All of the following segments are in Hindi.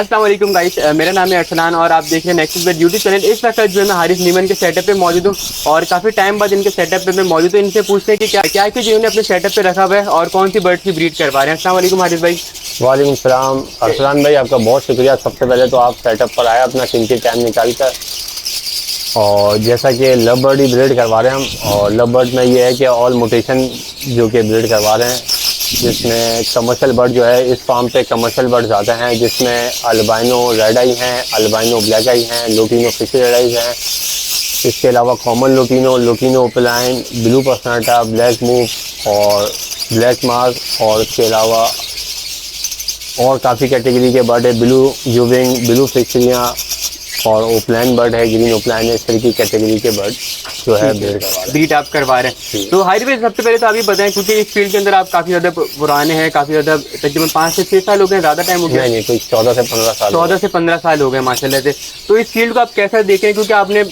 अस्सलाम वालेकुम गाइस, मेरा नाम है अरसलान और आप देख रहे हैं नेक्स्ट बेट यूट्यूब चैनल। इस वक्त जो है मैं हारिस नीमन के सेटअप पे मौजूद हूँ और काफ़ी टाइम बाद इनके सेटअप पे मैं मौजूद हूँ। इनसे पूछते हैं कि क्या क्या कुछ इन्होंने अपने सेटअप पे रखा हुआ है और कौन सी बर्ड की ब्रीड करवा रहे हैं। अस्सलाम वालेकुम हारिस भाई। वालेकुम सलाम अरसलान भाई, आपका बहुत शुक्रिया। सबसे पहले तो आप सेटअप पर आए अपना कीमती टाइम निकाल कर। और जैसा कि लव बर्ड ही ब्रीड करवा रहे हैं हम, और लव बर्ड में ये है कि ऑल म्यूटेशन जो कि ब्रीड करवा रहे हैं, जिसमें कमर्शियल बर्ड जो है इस फार्म पे कमर्शियल बर्ड ज़्यादा हैं, जिसमें अल्बाइनो रेड आई हैं, अल्बाइनो ब्लैक आई हैं, लोटिनो फिश रेड आई हैं। इसके अलावा common lutino, lutino opaline, blue पर्सनाटा, black move और ब्लैक मार्क, और इसके अलावा और काफ़ी कैटेगरी के बर्ड है, ब्लू यूविंग, ब्लू फिशरियाँ और ओपलाइन बर्ड है, ग्रीन ओपलाइन है। इस तरह की कैटेगरी के बर्ड जो है ब्रीड आप करवा रहे हैं। तो हारिस भाई सबसे पहले तो आप ये बताएं, क्योंकि इस फील्ड के अंदर आप काफ़ी ज़्यादा पुराने हैं, काफ़ी ज़्यादा तकरीबन 5 से 6 साल हो गए, ज़्यादा टाइम हो गया? नहीं, कोई 14 से 15 साल 14 से 15 साल हो गए माशाल्लाह से। तो इस फील्ड को आप कैसा देखें, क्योंकि आपने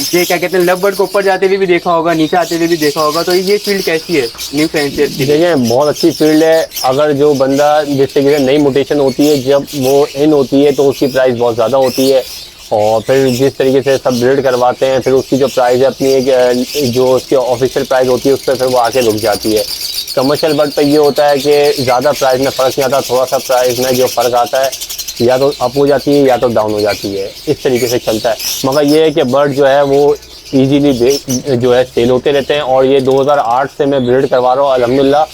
ये क्या कहते हैं लव बर्ड को ऊपर जाते हुए भी देखा होगा, नीचे आते हुए भी देखा होगा, तो ये फील्ड कैसी है न्यू फ्रेंचेस की? देखिए, बहुत अच्छी फील्ड है। अगर जो बंदा जिस तरीके से नई म्यूटेशन होती है, जब वो इन होती है तो उसकी प्राइस बहुत ज़्यादा होती है, और फिर जिस तरीके से सब ब्रीड करवाते हैं फिर उसकी जो प्राइस है अपनी एक जो उसकी ऑफिशियल प्राइस होती है उस पर फिर वो आके रुक जाती है। कमर्शियल बर्ड पे ये होता है कि ज़्यादा प्राइस में फ़र्क नहीं आता, थोड़ा सा प्राइस में जो फ़र्क आता है या तो अप हो जाती है या तो डाउन हो जाती है, इस तरीके से चलता है। मगर ये है कि बर्ड जो है वो ईजीली जो है सेल होते रहते हैं, और ये 2008 से मैं ब्रीड करवा रहा हूँ अल्हम्दुलिल्लाह।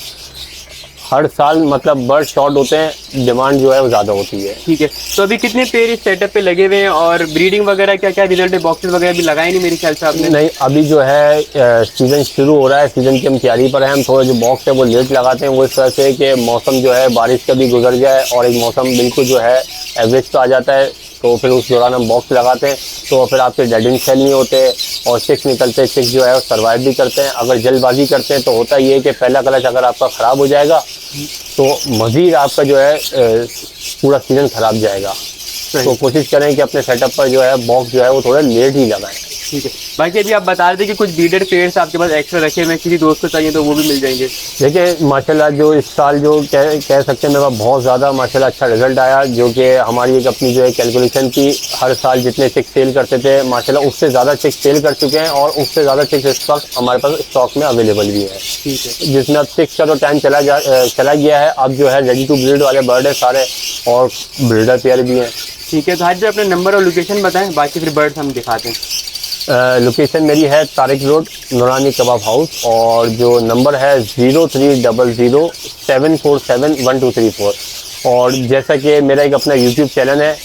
हर साल मतलब बर्ड शॉर्ट होते हैं, डिमांड जो है वो ज़्यादा होती है। ठीक है, तो अभी कितने पेड़ इस सेटअप पे लगे हुए हैं और ब्रीडिंग वगैरह क्या क्या रिजल्ट है? बॉक्सेस वगैरह भी लगाए नहीं मेरे ख्याल से आपने? नहीं, अभी जो है सीज़न शुरू हो रहा है, सीज़न की हम तैयारी पर हैं। हम थोड़ा जो बॉक्स है वो लेट लगाते हैं, वो इस तरह से कि मौसम जो है बारिश का भी गुजर जाए और एक मौसम बिल्कुल जो है एवरेज पे आ जाता है, तो फिर उस दौरान हम बॉक्स लगाते हैं। तो फिर आपके डेडिंग सेल नहीं होते और चिक्स निकलते हैं, चिक्स जो है वो सर्वाइव भी करते हैं। अगर जल्दबाजी करते हैं तो होता ये है कि पहला क्लच अगर आपका ख़राब हो जाएगा तो मज़ीद आपका जो है पूरा सीज़न ख़राब जाएगा। तो कोशिश करें कि अपने सेटअप पर जो है बॉक्स जो है वो थोड़ा लेट ही लगाएं। ठीक है, बाकी अभी आप बता रहे थे कि कुछ ब्रीडर पेयर्स आपके पास एक्स्ट्रा रखे हुए हैं, किसी दोस्त को चाहिए तो वो भी मिल जाएंगे? देखिए माशाल्लाह, जो इस साल जो कह सकते हैं मेरे पास बहुत ज़्यादा माशाल्लाह अच्छा रिजल्ट आया, जो कि हमारी एक अपनी जो है कैलकुलेशन की। हर साल जितने चिक्स सेल करते थे माशाल्लाह उससे ज़्यादा चिक्स सेल कर चुके हैं, और उससे ज़्यादा चिक्स इस वक्त हमारे पास स्टॉक में अवेलेबल भी है। ठीक है, जिसमें अब चिक्स का तो टाइम चला गया है, अब जो है रेडी टू ब्रीड वाले बर्ड है सारे, और ब्रीडर पेयर भी हैं। ठीक है, तो हारिस भाई अपना नंबर और लोकेशन बताएं, बाकी फिर बर्ड्स हम दिखाते हैं। लोकेशन मेरी है तारिक रोड, नूरानी कबाब हाउस, और जो नंबर है 030074712334। और जैसा कि मेरा एक अपना यूट्यूब चैनल है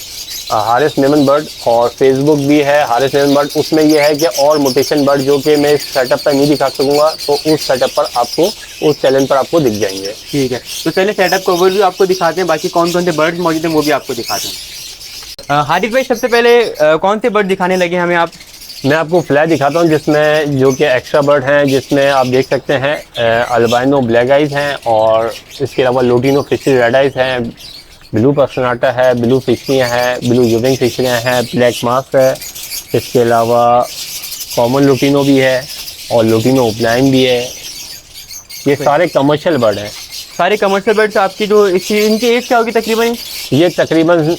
हारिस नीमन बर्ड, और फेसबुक भी है हारिस नीमन बर्ड। उसमें यह है कि और म्यूटेशन बर्ड जो कि मैं इस सेटअप पर नहीं दिखा सकूँगा, तो उस सेटअप पर आपको उस चैनल पर आपको दिख जाएंगे। ठीक है, तो चलिए सेटअप का ओवरव्यू आपको दिखाते हैं, बाकी कौन कौन से बर्ड्स मौजूद हैं वो भी आपको दिखाते हैं। हारिस भाई सबसे पहले कौन से बर्ड दिखाने लगे हमें आप? मैं आपको फ्लैग दिखाता हूँ जिसमें जो कि एक्स्ट्रा बर्ड हैं, जिसमें आप देख सकते हैं अल्बाइनो ब्लैक आइज हैं, और इसके अलावा लोटिनो फिशरी रेड आइज हैं, ब्लू पर्सनाटा है, ब्लू फिशरियाँ हैं, ब्लू यूविंग फिशरियाँ हैं, ब्लैक मास्क है। इसके अलावा कॉमन लोटिनो भी है और लोटिनो ओपलाइन भी है। ये सारे कमर्शियल बर्ड हैं। सारे कमर्शियल बर्ड्स आपकी जो इनकी एज क्या होगी तकरीबन? ये तकरीबन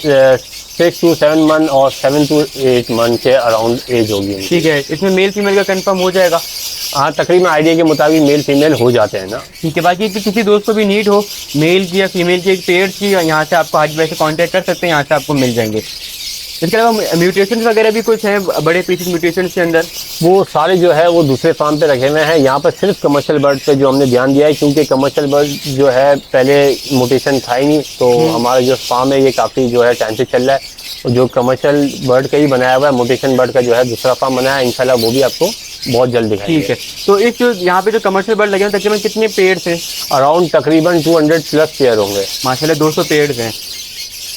6 to 7 मंथ और 7 to 8 मंथ के अराउंड एज होगी। ठीक है, इसमें मेल फीमेल का कंफर्म हो जाएगा? हाँ, तकरीबन आइडिया के मुताबिक मेल फीमेल हो जाते हैं ना। ठीक है, बाकी किसी दोस्त को भी नीड हो मेल की या फीमेल की एक पेयर की, यहाँ से आपको हारिस भाई से कांटेक्ट कर सकते हैं, यहाँ से आपको मिल जाएंगे। इसके अलावा म्यूटेशन वगैरह भी कुछ हैं, बड़े पीसेस म्यूटेशन के अंदर? वो सारे जो है वो दूसरे फार्म पे रखे हुए हैं। यहाँ पर सिर्फ कमर्शियल बर्ड पे जो हमने ध्यान दिया है, क्योंकि कमर्शियल बर्ड जो है पहले म्यूटेशन था ही नहीं, तो हमारा जो फार्म है ये काफ़ी जो है टाइम से चल रहा है। और जो कमर्शियल बर्ड का ही बनाया हुआ है, म्यूटेशन बर्ड का जो है दूसरा फार्म बनाया है, इंशाल्लाह वो भी आपको बहुत जल्द दिखाएंगे। ठीक है, तो इस जो यहाँ पे जो कमर्शियल बर्ड लगे हैं तकरीबन कितने पेड़ हैं? अराउंड तकरीबन 200 प्लस पेयर होंगे माशाल्लाह, 200 पेड़ हैं।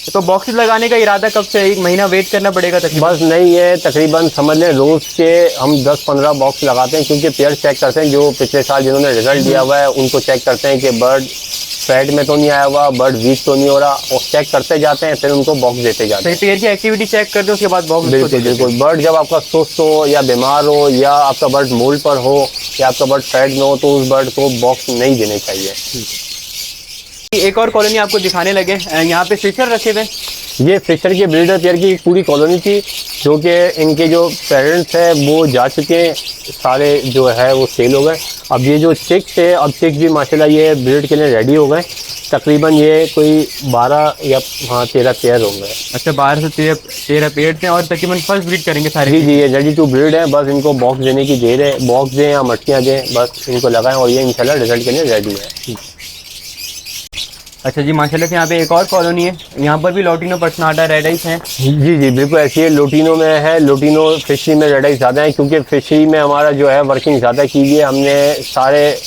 तो बॉक्सेस लगाने का इरादा कब से? 1 महीना वेट करना पड़ेगा तकरीबन? बस नहीं है, तकरीबन समझ लें रोज़ के हम 10-15 बॉक्स लगाते हैं, क्योंकि पेयर चेक करते हैं। जो पिछले साल जिन्होंने रिजल्ट दिया हुआ है उनको चेक करते हैं कि बर्ड फैट में तो नहीं आया हुआ, बर्ड वीक तो नहीं हो रहा, और चेक करते जाते हैं, फिर उनको बॉक्स देते जाते हैं। पेयर की एक्टिविटी चेक करते हैं, उसके बाद बॉक्स? बिल्कुल। बर्ड जब आपका सुस्त हो या बीमार हो या आपका बर्ड मोल्ड पर हो या आपका बर्ड फैट में हो, तो उस बर्ड को बॉक्स नहीं देने चाहिए। एक और कॉलोनी आपको दिखाने लगे, यहाँ पे फिशर रखे हुए। ये फिशर के ब्रीडर पेयर की पूरी कॉलोनी थी, जो कि इनके जो पेरेंट्स है वो जा चुके हैं, सारे जो है वो सेल हो गए। अब ये जो चिक्स है, अब चिक्स भी माशाल्लाह ये ब्रीड के लिए रेडी हो गए। तकरीबन ये कोई 12 या 13 पेयर हो गए। अच्छा, 12 से 13 पेयर थे और तकरीबन फर्स्ट ब्रीड करेंगे सारे। जी जी, ये रेडी टू ब्रीड है, बस इनको बॉक्स देने की देर है। बॉक्स दें या मटकियाँ दें, बस इनको लगाएं और ये इंशाल्लाह रिजल्ट के लिए रेडी है। अच्छा जी, माशाल्लाह से यहाँ पे एक और कॉलोनी है, यहाँ पर भी लोटिनो पर्सनाटा रेड आइस हैं। जी जी बिल्कुल ऐसी है। लोटिनो में है, लोटिनो फिशरी में रेड आइस ज़्यादा है, क्योंकि फिशरी में हमारा जो है वर्किंग ज़्यादा की है हमने। सारे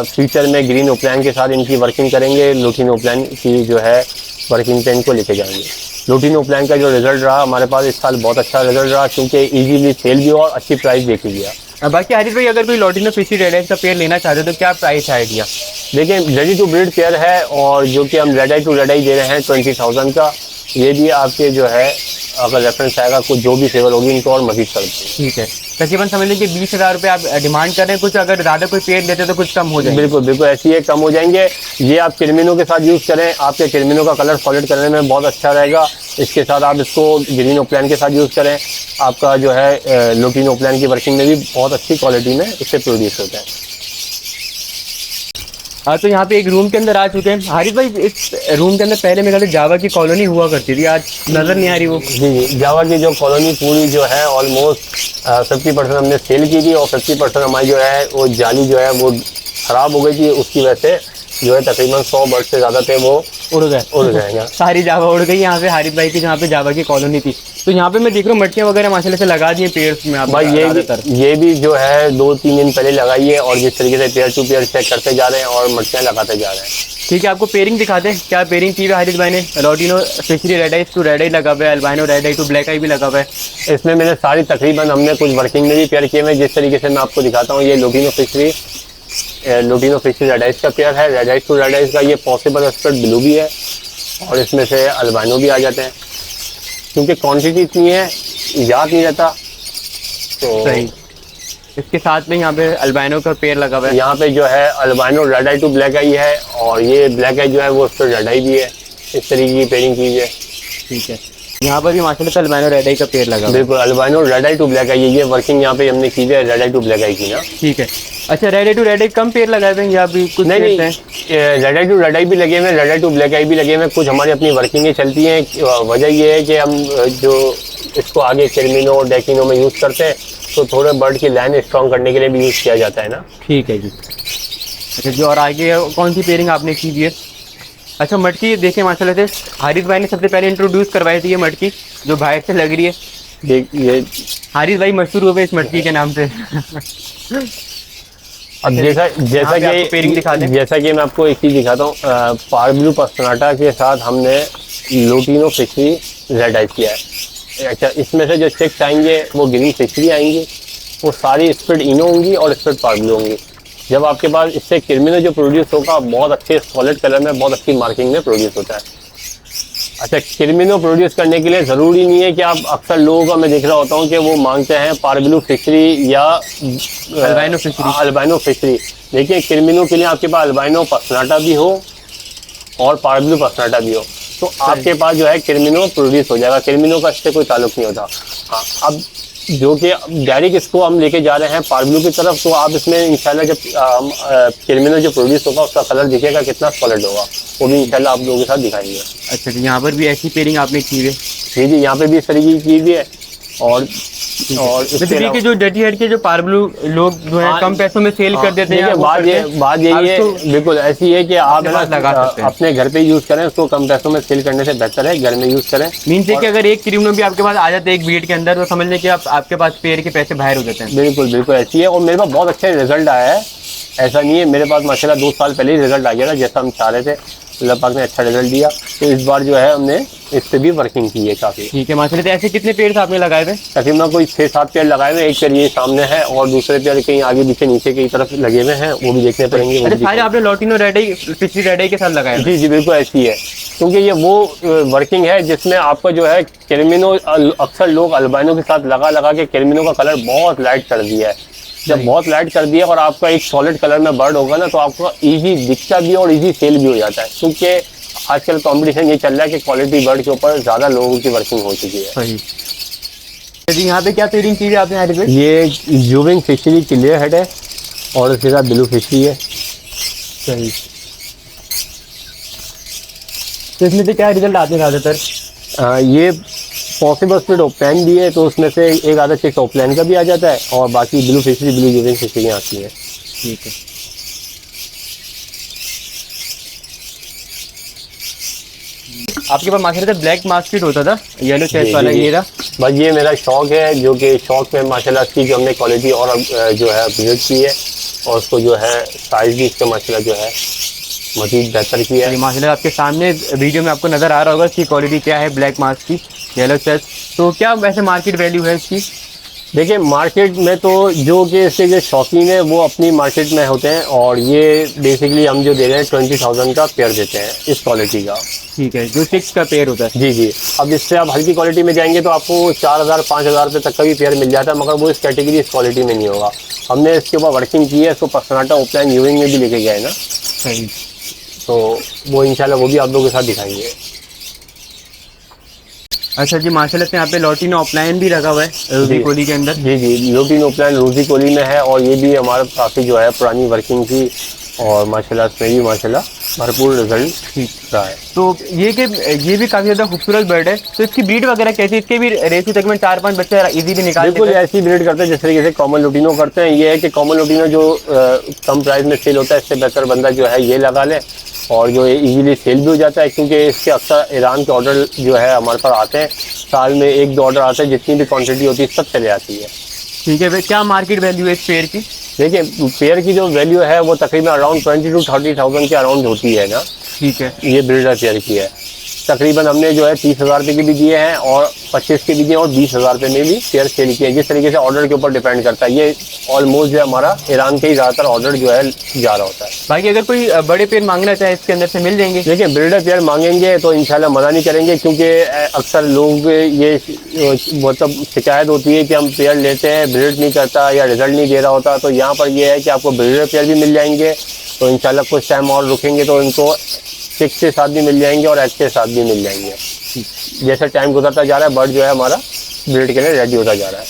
फ्यूचर में ग्रीन ओप्लान के साथ इनकी वर्किंग करेंगे, लोटिनो ओप्लान की जो है वर्किंग पे इनको लेके जाएंगे। लोटिनो ओप्लान का जो रिजल्ट रहा हमारे पास इस साल बहुत अच्छा रिजल्ट रहा, क्योंकि ईजीली सेल भी और अच्छी प्राइस देखी गया। बाकी हारिस भाई, अगर कोई लोटिनो फिशरी रेड आइस का पेयर लेना चाहते हो तो क्या प्राइस है आइडिया? देखिए, रेडी टू ब्रीड पेयर है और जो कि हम रेड आई टू रेड आई दे रहे हैं 20,000 का। ये भी आपके जो है अगर रेफरेंस आएगा कुछ जो भी सेवल होगी इनको और मजीद कर देंगे। ठीक है, तकरीबन समझ लें कि 20,000 रुपये आप डिमांड कर रहे हैं, कुछ अगर ज़्यादा कोई पेयर लेते तो कुछ कम हो जाएगा। बिल्कुल बिल्कुल ऐसी है, कम हो जाएंगे। ये आप किरमिनो के साथ यूज़ करें, आपके किरमिनो का कलर सॉलिड करने में बहुत अच्छा रहेगा। इसके साथ आप इसको ग्रीन ओप्लान के साथ यूज़ करें, आपका जो है लोटिनो ओप्लान की वर्किंग में भी बहुत अच्छी क्वालिटी में इससे प्रोड्यूस होता है। हाँ, तो यहाँ पे एक रूम के अंदर आ चुके हैं हारिस भाई। इस रूम के अंदर पहले मेरे ख्याल से जावा की कॉलोनी हुआ करती थी, आज नज़र नहीं आ रही वो। जी जी, जावा की जो कॉलोनी पूरी जो है ऑलमोस्ट 50% हमने सेल की थी और 50% हमारी जो है वो जाली जो है वो ख़राब हो गई थी। उसकी वजह से जो है तकरीबन 100 बर्ड से ज़्यादा थे वो उड़ गए। सारी जावा उड़ गई यहाँ से हारिस भाई की, जहाँ पे जावा की कॉलोनी थी। तो यहाँ पे मैं देख रहा हूँ मटकियाँ वगैरह माशाल्लाह से लगा दी हैं पेयर्स में। आप भाई ये भी जो है 2-3 दिन पहले लगाई है और जिस तरीके से पेयर टू पेयर चेक करते जा रहे हैं और मटकियाँ लगाते जा रहे हैं। ठीक है, आपको पेयरिंग दिखाते हैं। क्या पेयरिंग की है हारिस भाई ने? Lutino fishery red ice to red eye लगा हुआ है, albino red eye to black eye भी लगा हुआ है। इसमें मैंने सारी तकरीबन हमने कुछ वर्किंग में भी पेयर किए हुए, जिस तरीके से मैं आपको दिखाता हूँ। ये लोटिनो फिशरी रेड आइस का पेयर है। Red ice to red ice का ये पॉसिबल स्प्रेड ब्लू भी है और इसमें से अल्बाइनो भी आ जाते हैं, क्योंकि क्वांटिटी इतनी है याद नहीं रहता। तो सही, इसके साथ में यहाँ पे अल्बाइनो का पेयर लगा हुआ है। यहाँ पे जो है albino red eye to black eye है और ये ब्लैक आई जो है वो उस पर रेड आई भी है। इस तरीके की पेयरिंग कीजिए। ठीक है, यहाँ पर भी माशाल्लाह से अल्बाइनो रेड आई का पेयर लगा हुआ है। बिल्कुल, albino red eye to black eye, ये वर्किंग यहाँ पे हमने की है red eye to black eye की ना। ठीक है, अच्छा red eye to red eye कम पेयर लगाए हुए हैं या भी कुछ? नहीं, red eye to red eye भी लगे हुए हैं, red eye to black eye भी लगे हुए हैं। कुछ हमारी अपनी वर्किंगें चलती हैं। वजह ये है कि हम जो इसको आगे किरमिनो डेकिनो में यूज़ करते हैं, तो थोड़े बर्ड की लाइन स्ट्रॉन्ग करने के लिए भी यूज़ किया जाता है ना। ठीक है जी। अच्छा, जो और आगे कौन सी पेयरिंग आपने की है? अच्छा, मटकी देखिए माशाल्लाह से हारिस भाई ने सबसे पहले इंट्रोड्यूस करवाई थी ये मटकी, जो बाहर से लग रही है। ये हारिस भाई मशहूर हुए इस मटकी के नाम से। अब जैसा कि मैं आपको एक चीज़ दिखाता हूँ, पारब्लू पर्सनाटा के साथ हमने लोटिनो फिशरी रेड आइस किया है। अच्छा, इसमें से जो चिक्स आएंगे वो ग्रीन फिशरी आएंगी, वो सारी स्प्रेड इनो होंगी और स्प्रेड पारब्लू होंगी। जब आपके पास इससे किरमिनो जो प्रोड्यूस होगा बहुत अच्छे सॉलिड कलर में बहुत अच्छी मार्किंग में प्रोड्यूस होता है। अच्छा, किरमिनो प्रोड्यूस करने के लिए ज़रूरी नहीं है कि आप, अक्सर लोगों का मैं देख रहा होता हूँ कि वो मांगते हैं पारब्लू फिशरी या अल्बाइनो फिशरी। देखिए, किरमिनो के लिए आपके पास अल्बाइनो पर्सनाटा भी हो और पारब्लू पर्सनाटा भी हो, तो आपके पास जो है किरमिनो प्रोड्यूस हो जाएगा। किरमिनो का इससे कोई ताल्लुक नहीं होता। हाँ, अब जो कि डायरेक्ट इसको हम लेके जा रहे हैं पारब्लू की तरफ, तो आप इसमें इंशाल्लाह जब किरमिनो जो प्रोड्यूस होगा उसका कलर दिखेगा कितना सॉलिड होगा, वो भी इंशाल्लाह आप लोगों के साथ दिखाएंगे। अच्छा, तो यहाँ पर भी ऐसी पेयरिंग आपने की है? जी जी, यहाँ पे भी इस तरीके की की हुई है। और के जो डटी हेड के जो पारब्लू लोग जो है कम पैसों में सेल कर देते हैं। बात यही है, बिल्कुल ऐसी है कि आप अपने घर पे यूज करें, उसको कम पैसों में सेल करने से बेहतर है घर में यूज करें। मीन्स है कि अगर एक किरमिनो भी आपके पास आ जाते हैं एक ब्रीड के अंदर, तो समझ लें कि आपके पास पेड़ के पैसे बाहर हो जाते हैं। बिल्कुल बिल्कुल ऐसी है, और मेरे पास बहुत अच्छा रिजल्ट आया है। ऐसा नहीं है, मेरे पास माशाल्लाह 2 साल पहले ही रिजल्ट आ गया था, जैसा हम चाह रहे थे। अल्लाह पाक ने अच्छा रिजल्ट दिया, तो इस बार जो है हमने इस पे भी वर्किंग की है काफ़ी। ठीक है माशाल्लाह। तो ऐसे कितने पेड़ आपने लगाए थे? तकरीबन कोई 6-7 पेड़ लगाए हुए। एक पेड़ ये सामने है और दूसरे पेड़ कहीं आगे पीछे नीचे की तरफ लगे हुए हैं, वो भी देखने पड़ेंगे। अच्छा, सारे आपने लोटिनो रेड आई फिशरी रेड आई के साथ लगाए? जी जी बिल्कुल ऐसी है, क्योंकि ये वो वर्किंग है जिसमें आपका जो है किरमिनो, अक्सर लोग अल्बाइनो के साथ लगा के किरमिनो का कलर बहुत लाइट कर दिया है। जब बहुत लाइट कर दिया और आपका एक सॉलिड कलर में बर्ड होगा ना, तो आपका इजी दिखता भी और इजी सेल भी हो जाता है, क्योंकि आजकल कंपटीशन ये चल रहा है कि क्वालिटी बर्ड के ऊपर ज़्यादा लोगों की वर्किंग हो चुकी है। सही जी। यहाँ पे क्या पेयरिंग की है आपने हारिस भाई? ये जूबिंग फिशरी क्लियर हेड है और उसके साथ ब्लू फिशरी है। सही। तो इसमें से क्या रिजल्ट आते हैं ज़्यादातर? ये पॉसिबल स्प्लिट ओपलाइन भी है, तो उसमें से एक आधा चिक्स ओपलाइन का भी आ जाता है और बाकी ब्लू फिशरी ब्लू जूबिंग फिशरी आती है। ठीक है। आपके पास माशाल्लाह से ब्लैक मास्किट होता था, येलो चेस्ट वाला, ये रहा। बस ये मेरा शौक है, जो कि शौक में माशाल्लाह इसकी जो हमने क्वालिटी और जो है अपग्रेड की है और उसको जो है साइज भी इसका माशाल्लाह जो है मज़ीद बेहतर किया है। माशाल्लाह आपके सामने वीडियो में आपको नज़र आ रहा होगा इसकी क्वालिटी क्या है ब्लैक मास्क की, येलो चेस्ट। तो क्या वैसे मार्केट वैल्यू है इसकी? देखिए मार्केट में तो जो कि इसके जो शौकीन है वो अपनी मार्केट में होते हैं और ये बेसिकली हम जो दे रहे हैं 20,000 का पेयर देते हैं इस क्वालिटी का। ठीक है, जो 6 का पेयर होता है। जी जी। अब इससे आप हल्की क्वालिटी में जाएंगे तो आपको 4,000 5,000 रुपये तक का भी पेयर मिल जाता है, मगर वो इस कैटेगरी इस क्वालिटी में नहीं होगा। हमने इसके ऊपर वर्किंग की है, इसको पसनाटा ओपलाइन यूविंग में भी लेके गए ना, सही। तो वो इंशाल्लाह वो भी आप लोगों के साथ दिखाएंगे। अच्छा जी, माशाल्लाह से यहाँ पे लॉटिन ऑफलाइन भी रखा हुआ है रूबी कोली के अंदर। जी जी, लॉटिन ऑफलाइन रूबी कोली में है और ये भी हमारा काफ़ी जो है पुरानी वर्किंग थी और माशाल्लाह इसमें भी माशाल्लाह भरपूर रिजल्ट रहा है। तो ये भी काफ़ी ज़्यादा खूबसूरत बर्ड है। तो इसकी ब्रीड वगैरह कैसी है? इसके भी रेशो तक में 4-5 बच्चे इजीली निकाल बिल्कुल ऐसी ब्रीड करते हैं जिस तरीके से कॉमन लुटिनो करते हैं। ये है कि कॉमन लुटिनो जो कम प्राइस में सेल होता है, इससे बेहतर बंदा जो है ये लगा ले और जो इजीली सेल भी हो जाता है, क्योंकि इसके अक्सर ईरान के ऑर्डर जो है हमारे पास आते हैं, साल में 1-2 ऑर्डर आते हैं, जितनी भी क्वांटिटी होती है सब चले आती है। ठीक है, क्या मार्केट वैल्यू है इस पेयर की? देखिए पेयर की जो वैल्यू है वो तकरीबन अराउंड 20 to 30,000 के अराउंड होती है ना। ठीक है। ये ब्रीडर पेयर की है। तकरीबन हमने जो है 30,000 रुपये के भी दिए हैं और 25 के भी दिए और 20,000 रुपये में भी पेयर सेल किए हैं। जिस तरीके से ऑर्डर के ऊपर डिपेंड करता है, ये ऑलमोस्ट जो है हमारा ईरान के ही ज़्यादातर ऑर्डर जो है जा रहा होता है। बाकी अगर कोई बड़े पेयर मांगना चाहे इसके अंदर से मिल जाएंगे? देखिए ब्रीडर पेयर मांगेंगे तो इंशाल्लाह मना नहीं करेंगे, क्योंकि अक्सर लोग ये मतलब शिकायत होती है कि हम पेयर लेते हैं ब्रीड नहीं करता या रिजल्ट नहीं दे रहा होता। तो यहाँ पर ये है कि आपको ब्रीडर पेयर भी मिल जाएंगे, तो इंशाल्लाह कुछ टाइम और रुकेंगे तो इनको 6 के साथ भी मिल जाएंगे और एग के साथ भी मिल जाएंगे। जैसे टाइम गुजरता जा रहा है बर्ड जो है हमारा ब्रीड के लिए रेडी होता जा रहा है।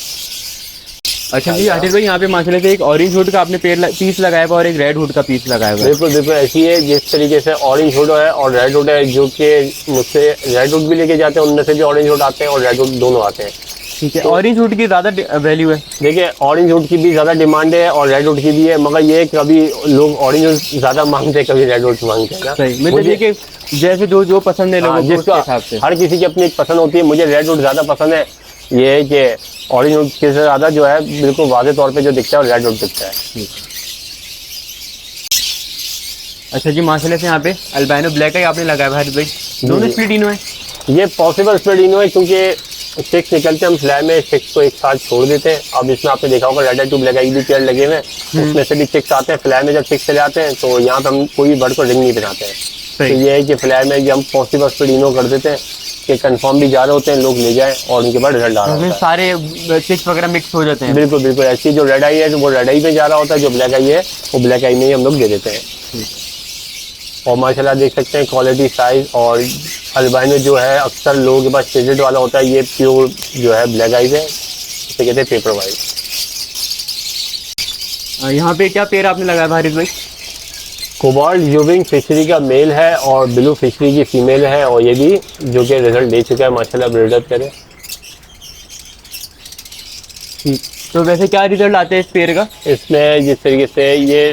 अच्छा जी आतिफ भाई, यहाँ पे माशाल्लाह से एक ऑरेंज हुड का आपने पीस लगाया हुआ और एक रेड हुड का पीस लगाया हुआ है। बिल्कुल बिल्कुल ऐसी है, जिस तरीके से ऑरेंज हुड है और रेड हुड है, जो कि मुझसे रेड हुड भी लेके जाते हैं, उनमें से भी ऑरेंज हुड आते हैं और रेड हुड दोनों आते हैं। ठीक है, ऑरेंज हुड की ज़्यादा वैल्यू है? देखिए ऑरेंज हुड की भी ज़्यादा डिमांड है और रेड हुड की भी है, मगर ये कभी लोग ऑरेंज हुड ज़्यादा मांगते हैं, कभी रेड हुड मांगते हैं ना। सही, मतलब ये कि जैसे जो पसंद है लोगों को उसके हिसाब से। हर किसी की अपनी एक पसंद होती है। मुझे रेड हुड ज़्यादा पसंद है, ये है कि ऑरेंज हुड के ज़्यादा जो है बिल्कुल वाज़े तौर पे जो दिखता है रेड हुड दिखता है। अच्छा जी, माशाल्लाह से यहाँ पे अल्बाइनो ब्लैक है आपने लगाया भाई भाई, दोनों स्प्लिटिनो है? ये पॉसिबल स्प्लिटिनो है, क्योंकि 6 निकलते हम फ्लाई में 6 को एक साथ छोड़ देते हैं। अब इसमें आपने देखा होगा red eye to black eye भी पेयर लगे हुए हैं, उसमें से भी 6 आते हैं। फ्लाई में जब 6 चले आते हैं तो यहाँ पे हम कोई बर्ड को रिंग नहीं बनाते हैं। तो ये है कि फ्लाई में हम पॉसिबल स्प्लिटिनो कर देते हैं कि कंफर्म भी जा रहे होते हैं, लोग ले जाएं और उनके बाद रिजल्ट आ रहा होता है। सारे 6 वगैरह मिक्स हो जाते हैं? बिल्कुल बिल्कुल। ऐसी जो रेड आई है वो रेड आई में जा रहा होता है, जो ब्लैक आई है वो ब्लैक आई में ही हम लोग दे देते हैं। और माशाल्लाह देख सकते हैं क्वालिटी, साइज और अल्बाइनो जो है अक्सर लोगों के पास शेडेड वाला होता है, ये प्योर जो है ब्लैक आइज है, इसे कहते हैं पेपर वाइट। यहाँ पे क्या पेयर आपने लगाया हारिस भाई? कोबाल्ट यूविंग फिशरी का मेल है और ब्लू फिशरी की फीमेल है, और ये भी जो कि रिजल्ट दे चुका है माशाल्लाह ब्रीडर करे। तो वैसे क्या रिजल्ट आते हैं इस पेयर का? इसमें जिस तरीके से ये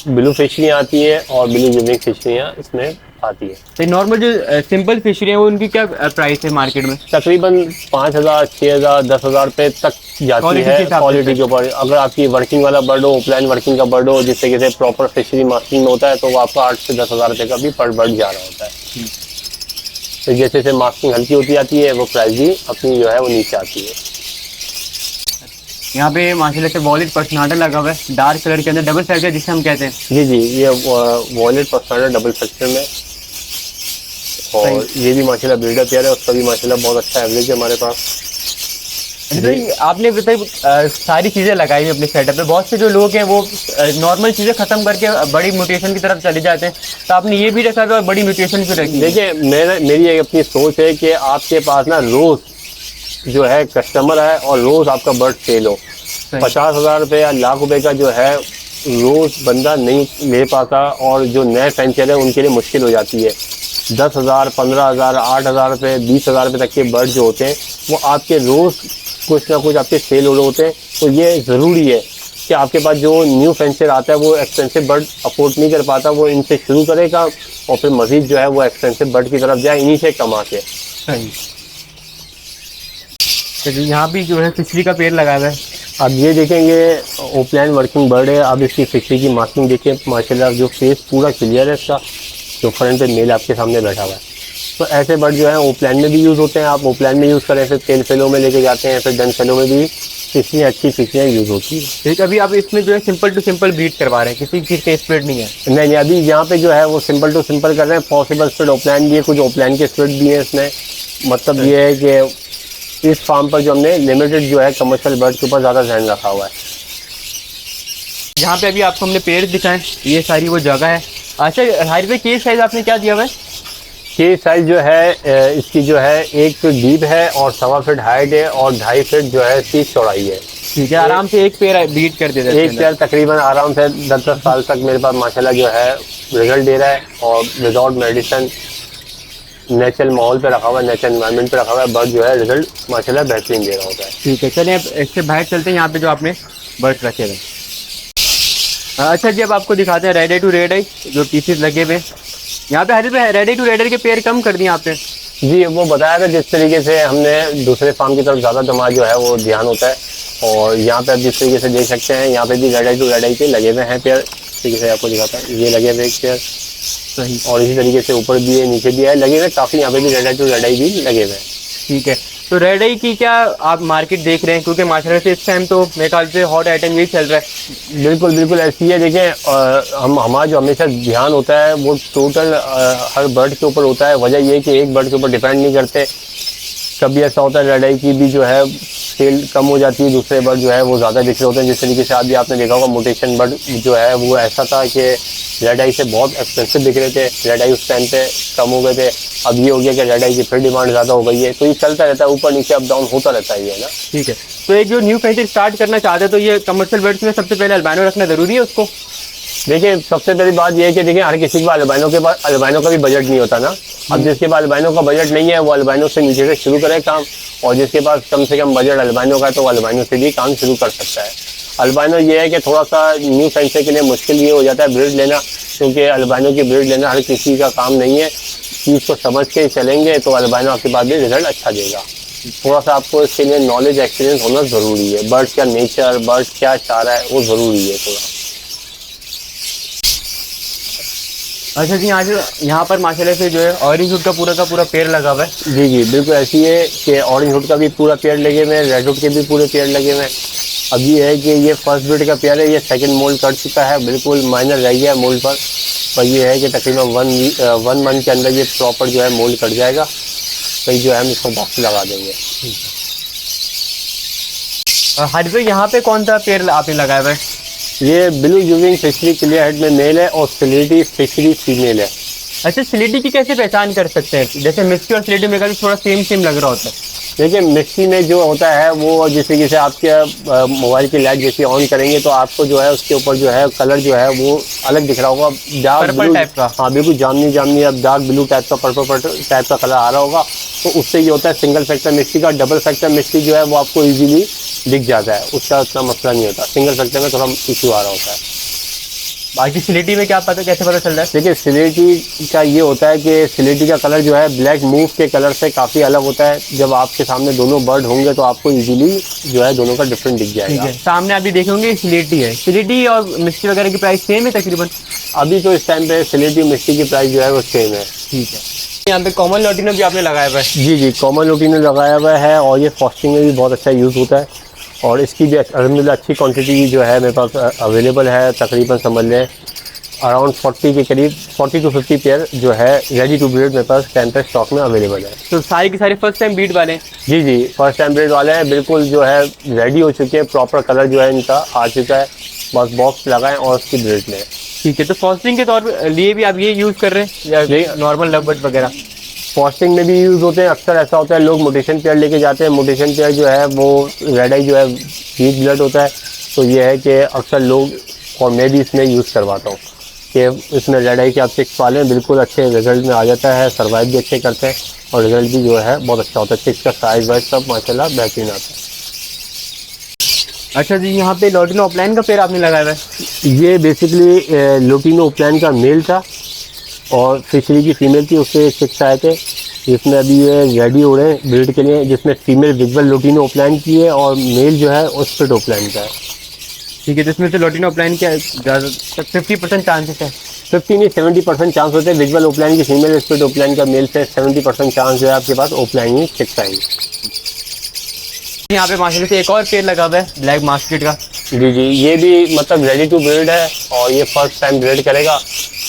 ब्लू फिशरियाँ आती है और ब्लू यूविंग फिशरियाँ इसमें आती है। तो नॉर्मल जो सिंपल फिशरी है वो उनकी क्या प्राइस है मार्केट में? तकरीबन 5,000 6,000 10,000 रुपये तक जाती है क्वालिटी के ऊपर। अगर आपकी वर्किंग वाला बर्ड हो, ऑफलाइन वर्किंग का बर्ड हो, जिस तरीके से प्रॉपर फिशरी मास्किंग में होता है, तो वो आपका 8 से 10,000 रुपये का भी पर बर्ड जा रहा होता है। तो जैसे जैसे मास्किंग हल्की होती जाती है वो प्राइस भी अपनी जो है वो नीचे आती है। यहाँ पे माशाल्लाह से वॉलेट पर्सनाटा लगा हुआ है डार्क कलर के अंदर, डबल फैक्टर जिसे हम कहते हैं। जी जी, ये वॉलेट पर्सनाटा डबल फैक्टर में, और ये भी माशाल्लाह ब्रीडर पेयर है, उसका भी माशाल्लाह बहुत अच्छा एवरेज है हमारे पास। भाई आपने बताई सारी चीज़ें लगाई हुई अपने सेटअप पे, बहुत से जो लोग हैं वो नॉर्मल चीज़ें ख़त्म करके बड़ी म्यूटेशन की तरफ चले जाते हैं, तो आपने ये भी रखा हुआ और बड़ी म्यूटेशन भी रखी है। देखिए मेरी एक अपनी सोच है कि आपके पास ना रोज़ जो है कस्टमर है और रोज़ आपका बर्ड सेल हो। 50,000 रुपये या लाख रुपए का जो है रोज़ बंदा नहीं ले पाता, और जो नए फैंचर है उनके लिए मुश्किल हो जाती है। 10,000, 15,000, 8,000 रुपये, 20,000 रुपये तक के बर्ड जो होते हैं वो आपके रोज़ कुछ ना कुछ आपके सेल हो रहे होते हैं। तो ये ज़रूरी है कि आपके पास जो न्यू फैंचर आता है वो एक्सपेंसिव बर्ड अफोर्ड नहीं कर पाता, वो इनसे शुरू करेगा और फिर मज़ीद जो है वो एक्सपेंसिव बर्ड की तरफ जाए, इन्हीं से कमा के। तो यहाँ भी जो है फिशरी का पेड़ लगा हुआ है। अब ये देखेंगे ओपलैंड वर्किंग बर्ड है। अब इसकी फिशरी की मार्किंग देखिए माशाल्लाह, जो फेस पूरा क्लियर है इसका, जो फ्रंट पे मेल आपके सामने बैठा हुआ है। तो ऐसे बर्ड जो है ओपलैंड में भी यूज़ होते हैं, आप ओपलैंड में यूज़ करें, फिर तेल फेलो में लेके जाते हैं, फिर डन फेलो में भी फिशरी अच्छी फिशरियाँ यूज़ होती है। ठीक, अभी आप इसमें जो है सिंपल टू सिंपल ब्रीड करवा रहे हैं, किसी चीज़ का स्प्रेड नहीं है? नहीं, अभी यहाँ पे जो है वो सिंपल टू सिंपल कर रहे हैं। पॉसिबल स्प्रेड ओपलैंड भी है, कुछ ओपलैंड के स्प्रेड भी हैं इसमें। मतलब ये है कि इस फार्म पर जो हमने लिमिटेड जो है कमर्शियल बर्ड के ऊपर ज़्यादा ध्यान रखा हुआ है। यहाँ पे अभी आपको हमने पेड़ दिखाएं, ये सारी वो जगह है। अच्छा, हाइट पे केज साइज आपने क्या दिया हुआ है? केज साइज जो है इसकी जो है 1 फीट डीप है और 1.25 फीट हाइट है और 2.5 फीट जो है इसकी चौड़ाई है। ठीक है, आराम से एक पेड़ बीट कर देते हैं। एक पेड़ तकरीबन आराम से 10 साल तक मेरे पास माशाल्लाह जो है रिजल्ट दे रहा है, और विदाउट मेडिसिन नेचुरल माहौल पे रखा हुआ है, नेचुरल एनवायरनमेंट पे रखा हुआ है, बर्ड जो है रिजल्ट माशाल्लाह बेहतरीन दे रहा होता है। ठीक है, चलिए अब इससे बाहर चलते हैं, यहाँ पे जो आपने बर्ड रखे हुए। अच्छा जी, अब आपको दिखाते हैं रेड आई टू रेड आई जो पीसेस लगे हुए। यहाँ पे हरी पे रेड आई टू रेड आई के पेड़ कम कर दिए आपने? जी, वो बताया था जिस तरीके से हमने दूसरे फार्म की तरफ ज़्यादा हमारा जो है वो ध्यान होता है, और यहाँ पे आप जिस तरीके से देख सकते हैं यहाँ पे भी रेड आई टू रेड आई के लगे हुए हैं पेड़। तरीके से आपको दिखाता है, ये लगे हुए पेड़ सही, और इसी तरीके से ऊपर भी है, नीचे भी है, लगे हुए काफ़ी। यहाँ पे भी red eye to red eye भी लगे हुए हैं। ठीक है, तो रेड आई की क्या आप मार्केट देख रहे हैं? क्योंकि माशाल्लाह से इस टाइम तो मेरे ख्याल से हॉट आइटम यही चल रहा है। बिल्कुल बिल्कुल ऐसी है। देखें हमारा जो हमेशा ध्यान होता है वो टोटल हर बर्ड के ऊपर होता है। वजह ये है कि एक बर्ड के ऊपर डिपेंड नहीं करते। कभी ऐसा होता है रेड आई की भी जो है सेल कम हो जाती है, दूसरे बर्ड जो है वो ज़्यादा बिक रहे होते हैं। जिस तरीके से अभी आपने देखा होगा म्यूटेशन बर्ड जो है वो ऐसा था कि रेड आई से बहुत एक्सपेंसिव बिक रहे थे, रेड आई उस टाइम पे कम हो गए थे। अब ये हो गया कि रेड आई की फिर डिमांड ज़्यादा हो गई है, तो ये चलता रहता है, ऊपर नीचे अप डाउन होता रहता है ये ना। ठीक है, तो एक जो न्यू फैंचर स्टार्ट करना चाहते हैं तो ये कमर्शियल बर्ड्स में सबसे पहले अल्बाइनो रखना ज़रूरी है उसको? देखिए, सबसे पहली बात यह है कि देखिए हर किसी के पास अल्बाइनो का भी बजट नहीं होता ना। अब जिसके पास अल्बाइनो का बजट नहीं है वो अल्बाइनो से नीचे से शुरू करे काम, और जिसके पास कम से कम बजट अल्बाइनो का है तो वो अल्बाइनो से भी काम शुरू कर सकता है। अल्बाइनो ये है कि थोड़ा सा न्यू फैंचर के लिए मुश्किल ये हो जाता है ब्रीड लेना, क्योंकि अल्बाइनो की ब्रीड लेना हर किसी का काम नहीं है। चीज़ को समझ के चलेंगे तो अल्बाइनो आपके बाद भी रिजल्ट अच्छा देगा। थोड़ा सा आपको इसके लिए नॉलेज एक्सपीरियंस होना ज़रूरी है। बर्ड का नेचर, बर्ड क्या चाह रहा है वो ज़रूरी है थोड़ा। अच्छा जी, यहाँ पर माशाल्लाह से जो है ऑरेंज हुड का पूरा पेड़ लगा हुआ है। जी जी, बिल्कुल ऐसी है कि ऑरेंज हुड का भी पूरा पेड़ लगे हुए हैं, रेड हुड के भी पूरे पेड़ लगे हुए हैं। अब ये है कि ये फर्स्ट ब्रीड का पेड़ है, ये सेकंड मोल्ड कर चुका है, बिल्कुल माइनर रह गया है मोल्ड पर ये है कि तकरीबन 1 मंथ के अंदर ये प्रॉपर जो है मोल्ड कट जाएगा, तो जो है हम इसको बॉक्स लगा देंगे। हर पे यहाँ पे कौन सा पेड़ आपने लगाया हुआ है? ये ब्लू यूविंग फिशरी क्लियर हेड में मेल है और स्लेटी फिशरी फीमेल है। अच्छा, स्लेटी की कैसे पहचान कर सकते हैं? जैसे मिस्टी और स्लेटी में थोड़ा सेम लग रहा होता है। देखिए, मिक्सी में जो होता है वो जिस तरीके से आपके मोबाइल की लाइट जैसे ऑन करेंगे तो आपको जो है उसके ऊपर जो है कलर जो है वो अलग दिख रहा होगा, डार्क ब्लू टाइप का। हाँ बिल्कुल, जामनी अब डार्क ब्लू टाइप का, पर्पल टाइप का कलर आ रहा होगा। तो उससे ये होता है सिंगल फैक्टर मिक्सी का। डबल फैक्टर मिक्सी जो है वो आपको ईजिली दिख जाता है, उसका उतना मसला नहीं होता। सिंगल फैक्टर में थोड़ा इशू आ रहा होता है। बाकी स्लेटी में क्या पता, कैसे पता चल रहा है? देखिए, स्लेटी का ये होता है कि स्लेटी का कलर जो है ब्लैक मूव के कलर से काफ़ी अलग होता है। जब आपके सामने दोनों बर्ड होंगे तो आपको इजीली जो है दोनों का डिफरेंट दिख जाएगा। सामने अभी देखेंगे स्लेटी है, स्लेटी और मिस्टी वगैरह की प्राइस सेम है तकरीबन? अभी तो इस टाइम पे स्लेटी मिस्टी की प्राइस जो है वो सेम है। ठीक है, यहाँ पे कॉमन लॉटिनो भी आपने लगाया हुआ है? जी, कॉमन लॉटिनो लगाया हुआ है और ये फास्टिंग में भी बहुत अच्छा यूज़ होता है, और इसकी भी अल्हम्दुलिल्लाह अच्छी क्वांटिटी जो है मेरे पास अवेलेबल है। तकरीबन समझ लें अराउंड 40 के करीब 40 to 50 पेयर जो है रेडी टू ब्रीड मेरे पास कैंपर स्टॉक में अवेलेबल है। तो सारे के सारे फर्स्ट टाइम ब्रीड वाले हैं? जी जी, फर्स्ट टाइम ब्रीड वाले हैं, बिल्कुल जो है रेडी हो चुके हैं, प्रॉपर कलर जो है इनका आ चुका है, बस बॉक्स लगाएं और उसकी ब्रीड लें। ठीक है, तो फॉस्टिंग के तौर पर लिए भी आप ये यूज़ कर रहे हैं या नॉर्मल लवबर्ड वगैरह? फॉस्टिंग में भी यूज़ होते हैं। अक्सर ऐसा होता है लोग मोटेशन पेयर लेके जाते हैं, मोटेशन पेयर जो है वो रेड आई जो है वीक ब्लड होता है, तो ये है कि अक्सर लोग और मैं भी इसमें यूज़ करवाता हूँ कि इसमें रेड आई के आप चिक्स पालें, बिल्कुल अच्छे रिजल्ट में आ जाता है, सर्वाइव भी अच्छे करते हैं और रिजल्ट भी जो है बहुत अच्छा होता है। चिक्स का साइज वाइज सब माशाल्लाह बेहतरीन आता है। अच्छा जी, यहाँ पे लोटिनो ऑफलाइन का पेड़ आपने लगाया हुआ है? ये बेसिकली लोटिनो ओपलाइन का मेल था और फिशरी की फीमेल थी, उससे चिक्स आए थे, जिसमें अभी ये रेडी हो रहे हैं ब्रीड के लिए, जिसमें फीमेल विजुअल लोटिनो ओपलाइन की है और मेल जो है वो स्प्लिट ओपलाइन का है। ठीक है, तो इसमें से लोटिनो ऑफलाइन क्या 50% चांसेस है? 50 नहीं 70% चांस होते हैं विजुअल ओपलाइन की फीमेल, स्प्लिट ओपलाइन का मेल से 70% चांस जो है आपके पास ओपलाइन ही चिक्स आएंगे। यहाँ पे माशाल्लाह से एक और पेड़ लगा हुआ है ब्लैक मास्केट का। जी जी, ये भी मतलब रेडी टू ब्रीड है और ये फर्स्ट टाइम ब्रीड करेगा।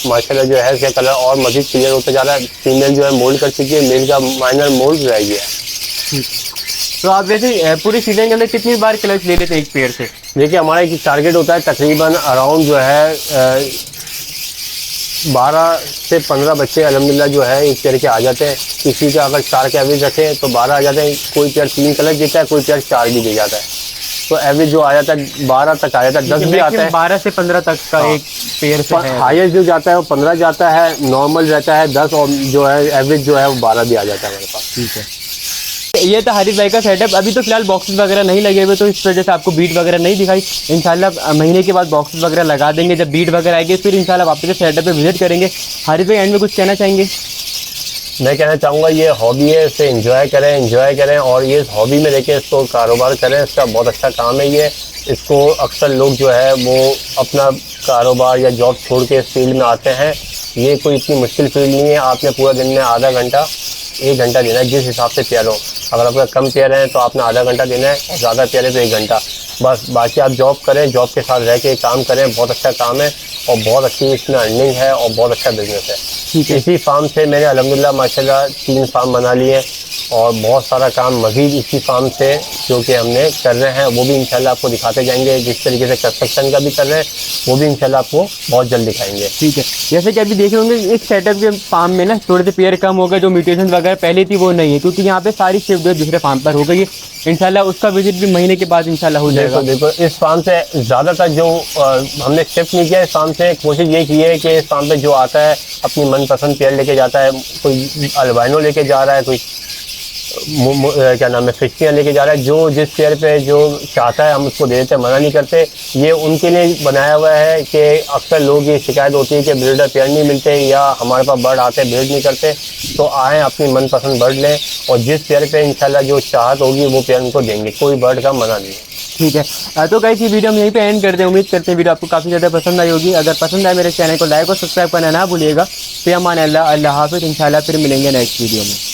माशाल्लाह जो है इसका कलर और मजीद क्लियर होता जा रहा है। फीमेल जो है मोल्ड कर चुकी है, मेल का माइनर मोल्ड रह गया है। तो आप वैसे पूरे सीजन के अंदर कितनी बार क्लच ले लेते हैं एक पेड़ से? देखिए हमारा एक टारगेट होता है तकरीबन अराउंड जो है 12 से 15 बच्चे अल्हम्दुलिल्लाह जो है एक पेड़ के आ जाते हैं। किसी का अगर 4 के एवरेज रखें तो 12 आ जाते हैं, कोई पेड़ 3 क्लच देता है, कोई पेड़ 4 भी दे जाता है, तो एवरेज जो आ जाता है 12 तक आ जाता है, 10 भी आता है। 12 से 15 तक का एक पेड़ से है। हाईएस्ट जो जाता है वो 15 जाता है, नॉर्मल रहता है 10 और जो है एवरेज जो है वो 12 भी आ जाता है हमारे पास। ठीक है, ये था हारिस भाई का सेटअप। अभी तो फिलहाल बॉक्सेस वगैरह नहीं लगे हुए, तो इस वजह से आपको बीट वगैरह नहीं दिखाई। इंशाल्लाह महीने के बाद बॉक्सेस वगैरह लगा देंगे, जब बीट वगैरह आएगी फिर इंशाल्लाह वापस सेटअप पे विजिट करेंगे। हारिस भाई एंड में कुछ कहना चाहेंगे? मैं कहना चाहूँगा ये हॉबी है, इसे एंजॉय करें और ये हॉबी में लेके इसको कारोबार करें। इसका बहुत अच्छा काम है ये। इसको अक्सर लोग जो है वो अपना कारोबार या जॉब छोड़ के इस फील्ड में आते हैं। ये कोई इतनी मुश्किल फील्ड नहीं है। आपने पूरा दिन में आधा घंटा 1 घंटा देना है, जिस हिसाब से पेयर हो। अगर आपका कम पेयर है तो आपने आधा घंटा देना है और ज़्यादा पेयर है तो 1 घंटा बस। बाकी आप जॉब करें, जॉब के साथ रह के काम करें, बहुत अच्छा काम है और बहुत अच्छी इसमें अर्निंग है और बहुत अच्छा बिजनेस है। ठीक है, इसी फार्म से मैंने अल्हम्दुलिल्लाह माशाल्लाह 3 फार्म बना लिए और बहुत सारा काम मज़ीद इसी फार्म से जो कि हमने कर रहे हैं वो भी इंशाल्लाह आपको दिखाते जाएंगे। जिस तरीके से कंस्ट्रक्शन का भी कर रहे हैं वो भी इंशाल्लाह आपको बहुत जल्द दिखाएंगे। ठीक है, जैसे कि अभी देखे होंगे इस सेटअप के फार्म में ना थोड़े से पेयर कम हो गए, जो म्यूटेशन वगैरह पहले थी वो नहीं है, क्योंकि यहाँ पे सारी शिफ्ट जो दूसरे फार्म पर हो गई है। इंशाल्लाह उसका विजिट भी महीने के बाद इंशाल्लाह हो जाएगा। देखो इस फार्म से ज़्यादातर जो हमने शिफ्ट नहीं किया, इस फार्म से कोशिश ये की है कि इस फार्म पे जो आता है अपनी मनपसंद पेयर लेके जाता है। कोई अल्बाइनो लेके जा रहा है, कोई क्या नाम है फिश्तियाँ लेके जा रहा है। जो जिस पेयर पे जो चाहता है हम उसको दे देते हैं, मना नहीं करते। ये उनके लिए बनाया हुआ है कि अक्सर लोग ये शिकायत होती है कि ब्रीडर पेयर नहीं मिलते या हमारे पास बर्ड आते ब्रीड नहीं करते, तो आएँ अपनी मनपसंद बर्ड लें और जिस पेयर पे इंशाल्लाह जो चाहत होगी वो पेयर उनको देंगे। कोई बर्ड का मना नहीं है। ठीक है, तो गाइस ये वीडियो हम यहीं पे एंड करते हैं। उम्मीद करते हैं वीडियो आपको काफ़ी ज़्यादा पसंद आई होगी। अगर पसंद आए मेरे चैनल को लाइक और सब्सक्राइब करना ना भूलिएगा। फिर अमान अल्लाह हाफिज़। इंशाल्लाह फिर मिलेंगे नेक्स्ट वीडियो में।